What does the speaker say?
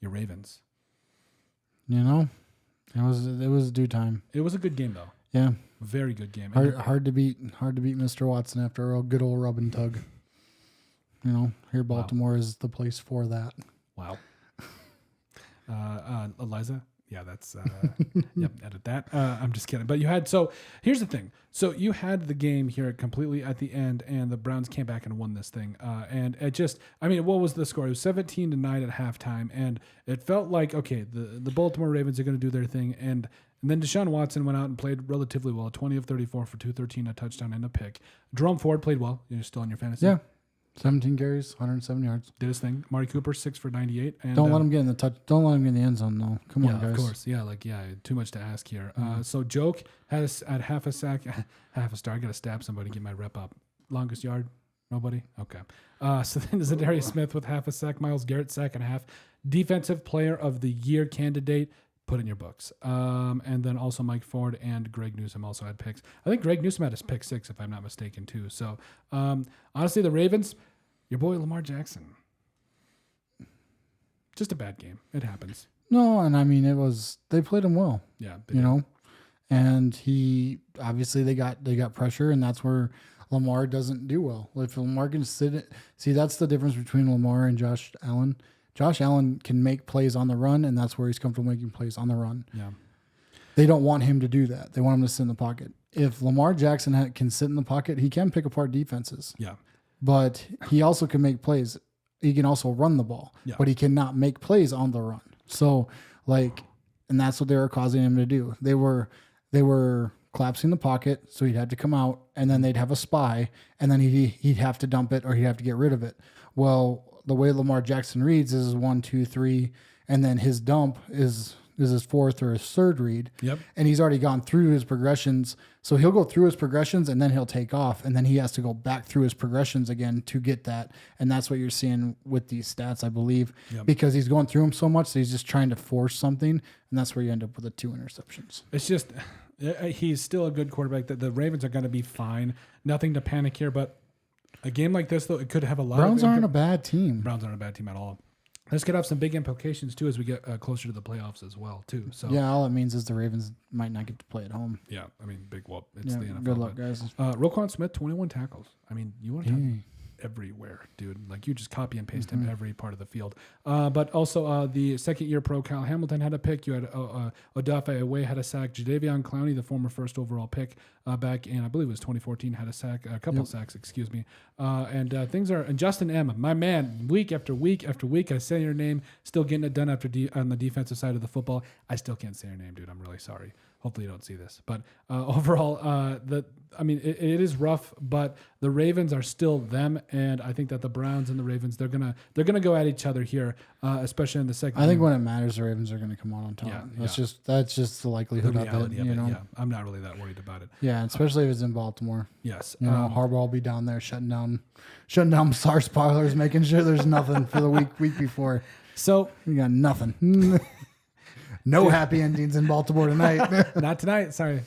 your Ravens. It was due time. It was a good game though. Yeah, very good game. Hard to beat Mr. Watson after a good old rub and tug. Here Baltimore is the place for that. Wow. Eliza. Yeah, that's, yep, edit that. I'm just kidding. But here's the thing. So you had the game here completely at the end, and the Browns came back and won this thing. And what was the score? It was 17-9 at halftime, and it felt like, okay, the Baltimore Ravens are going to do their thing. And then Deshaun Watson went out and played relatively well, 20 of 34 for 213, a touchdown and a pick. Jerome Ford played well. You're still in your fantasy. Yeah. 17 carries, 107 yards. Did his thing. Amari Cooper, 6 for 98. And, don't let him get in the touch. Don't let him get in the end zone, though. Come on, guys. Of course. Yeah, too much to ask here. So Joke had half a sack, half a star. I got to stab somebody to get my rep up. Longest yard? Nobody? Okay. So then Zadarius Smith with half a sack. Myles Garrett, sack and a half. Defensive Player of the Year candidate. Put in your books. And then also Mike Ford and Greg Newsome also had picks. I think Greg Newsome had his pick 6, if I'm not mistaken, too. So, honestly, the Ravens, your boy Lamar Jackson, just a bad game. It happens. No, and they played him well. Yeah. And obviously they got pressure, and that's where Lamar doesn't do well. If Lamar can that's the difference between Lamar and Josh Allen. Josh Allen can make plays on the run, and that's where he's comfortable making plays on the run. Yeah. They don't want him to do that. They want him to sit in the pocket. If Lamar Jackson can sit in the pocket, he can pick apart defenses. Yeah. But he also can make plays. He can also run the ball, but he cannot make plays on the run. So, and that's what they were causing him to do. They were collapsing the pocket, so he'd have to come out, and then they'd have a spy, and then he'd have to dump it or he'd have to get rid of it. Well, the way Lamar Jackson reads is 1, 2, 3, and then his dump is his fourth or his third read. Yep. And he's already gone through his progressions. So he'll go through his progressions and then he'll take off. And then he has to go back through his progressions again to get that. And that's what you're seeing with these stats, I believe, because he's going through them so much that he's just trying to force something. And that's where you end up with the 2 interceptions. It's just, he's still a good quarterback. The Ravens are going to be fine. Nothing to panic here, but a game like this, though, it could have a lot Browns aren't a bad team. Browns aren't a bad team at all. This could have some big implications, too, as we get closer to the playoffs as well, too. So yeah, all it means is the Ravens might not get to play at home. Yeah, big whoop. It's the NFL. Good luck, guys. Roquan Smith, 21 tackles. You want to everywhere, dude. You just copy and paste him every part of the field. But also the second-year pro Kyle Hamilton had a pick. You had Odafe Away had a sack. Jadeveon Clowney, the former first overall pick back in, I believe it was 2014, had a couple of sacks, excuse me. And Justin M., my man, week after week after week, I say your name, still getting it done on the defensive side of the football. I still can't say your name, dude. I'm really sorry. Hopefully you don't see this. But overall, it is rough, but the Ravens are still them, and I think that the Browns and the Ravens, they're gonna go at each other here, especially in the second. I think when it matters, the Ravens are gonna come out on top. That's just the likelihood of it. Yeah, I'm not really that worried about it. Yeah, especially if it's in Baltimore. Yes, Harbaugh will be down there shutting down SARS parlors, making sure there's nothing for the week before. So you got nothing. No happy endings in Baltimore tonight. Not tonight. Sorry.